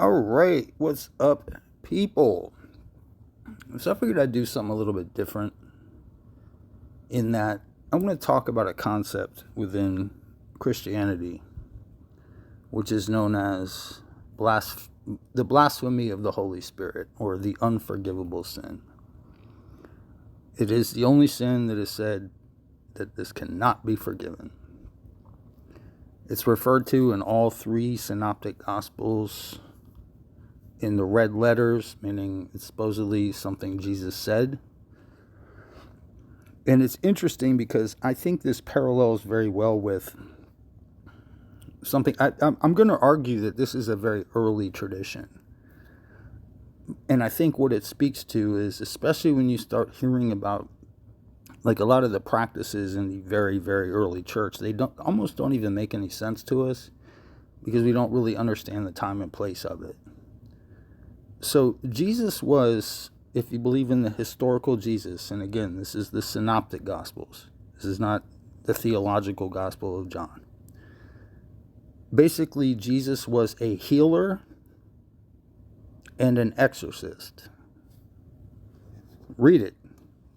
All right, what's up, people? So I figured I'd do something a little bit different in that I'm going to talk about a concept within Christianity, which is known as the blasphemy of the Holy Spirit, or the unforgivable sin. It is the only sin that is said that this cannot be forgiven. It's referred to in all three synoptic gospels in the red letters, meaning it's supposedly something Jesus said. And it's interesting because I think this parallels very well with something. I'm going to argue that this is a very early tradition. And I think what it speaks to is, especially when you start hearing about like a lot of the practices in the very, very early church, they almost don't even make any sense to us because we don't really understand the time and place of it. So Jesus was, if you believe in the historical Jesus, and again, this is the synoptic gospels. This is not the theological gospel of John. Basically, Jesus was a healer and an exorcist. Read it.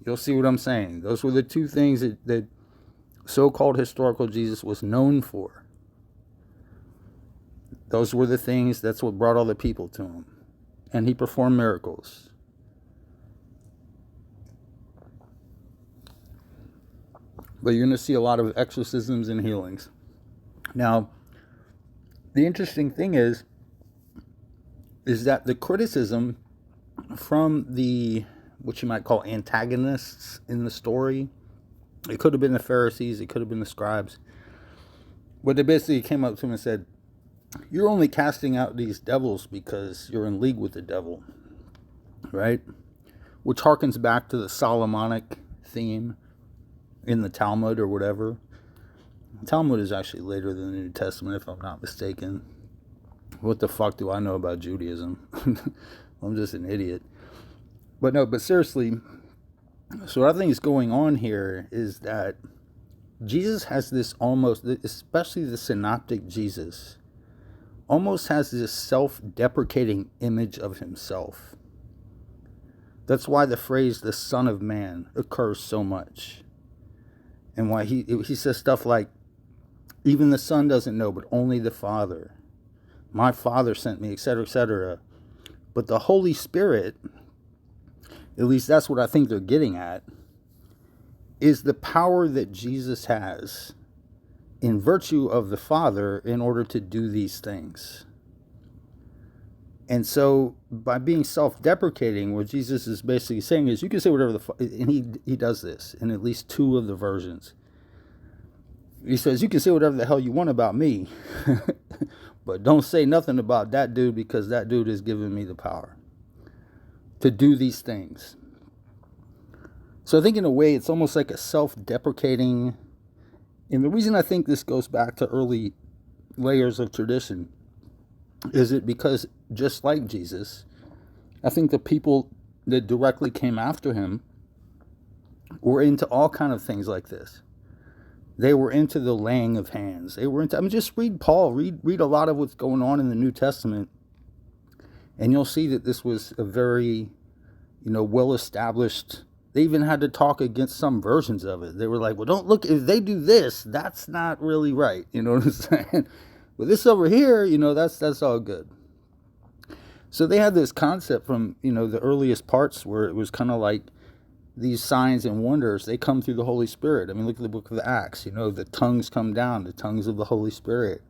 You'll see what I'm saying. Those were the two things that so-called historical Jesus was known for. Those were the things, that's what brought all the people to him. And he performed miracles. But you're going to see a lot of exorcisms and healings. Now, the interesting thing is that the criticism from the, what you might call antagonists in the story, it could have been the Pharisees, it could have been the scribes, but they basically came up to him and said, you're only casting out these devils because you're in league with the devil, right? Which harkens back to the Solomonic theme in the Talmud or whatever. The Talmud is actually later than the New Testament, if I'm not mistaken. What the fuck do I know about Judaism? I'm just an idiot. But seriously, so what I think is going on here is that Jesus has this almost, especially the synoptic Jesus, almost has this self-deprecating image of himself. That's why the phrase the Son of Man occurs so much. And why he says stuff like, even the Son doesn't know, but only the Father. My Father sent me, etc., etc. But the Holy Spirit, at least that's what I think they're getting at, is the power that Jesus has in virtue of the Father in order to do these things. And so by being self-deprecating, what Jesus is basically saying is you can say whatever and he does this in at least two of the versions. He says, you can say whatever the hell you want about me, but don't say nothing about that dude because that dude is giving me the power to do these things. So I think in a way it's almost like a self-deprecating, and the reason I think this goes back to early layers of tradition is it because just like Jesus, I think the people that directly came after him were into all kind of things like this. They were into the laying of hands. They were into, just read Paul, read a lot of what's going on in the New Testament, and you'll see that this was a very, well-established. They even had to talk against some versions of it. They were like, well, don't look, if they do this, that's not really right. You know what I'm saying? But this over here, that's all good. So they had this concept from, the earliest parts where it was kind of like these signs and wonders, they come through the Holy Spirit. I mean, look at the book of Acts. The tongues come down, the tongues of the Holy Spirit.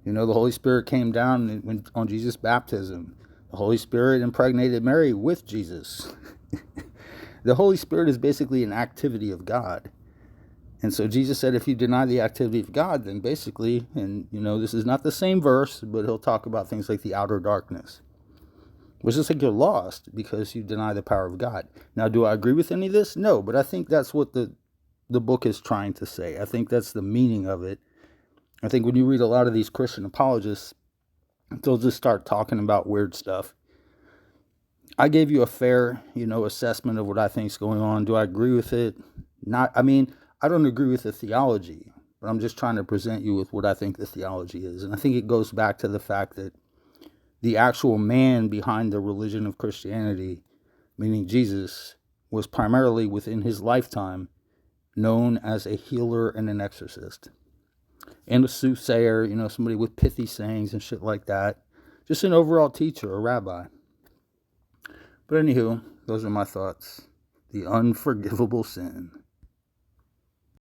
The Holy Spirit came down on Jesus' baptism. The Holy Spirit impregnated Mary with Jesus. The Holy Spirit is basically an activity of God. And so Jesus said, if you deny the activity of God, then basically, and this is not the same verse, but he'll talk about things like the outer darkness. It's just like you're lost because you deny the power of God. Now, do I agree with any of this? No, but I think that's what the book is trying to say. I think that's the meaning of it. I think when you read a lot of these Christian apologists, they'll just start talking about weird stuff. I gave you a fair, assessment of what I think is going on. Do I agree with it? Not. I mean, I don't agree with the theology, but I'm just trying to present you with what I think the theology is. And I think it goes back to the fact that the actual man behind the religion of Christianity, meaning Jesus, was primarily within his lifetime known as a healer and an exorcist. And a soothsayer, somebody with pithy sayings and shit like that. Just an overall teacher, a rabbi. But anywho, those are my thoughts. The unforgivable sin.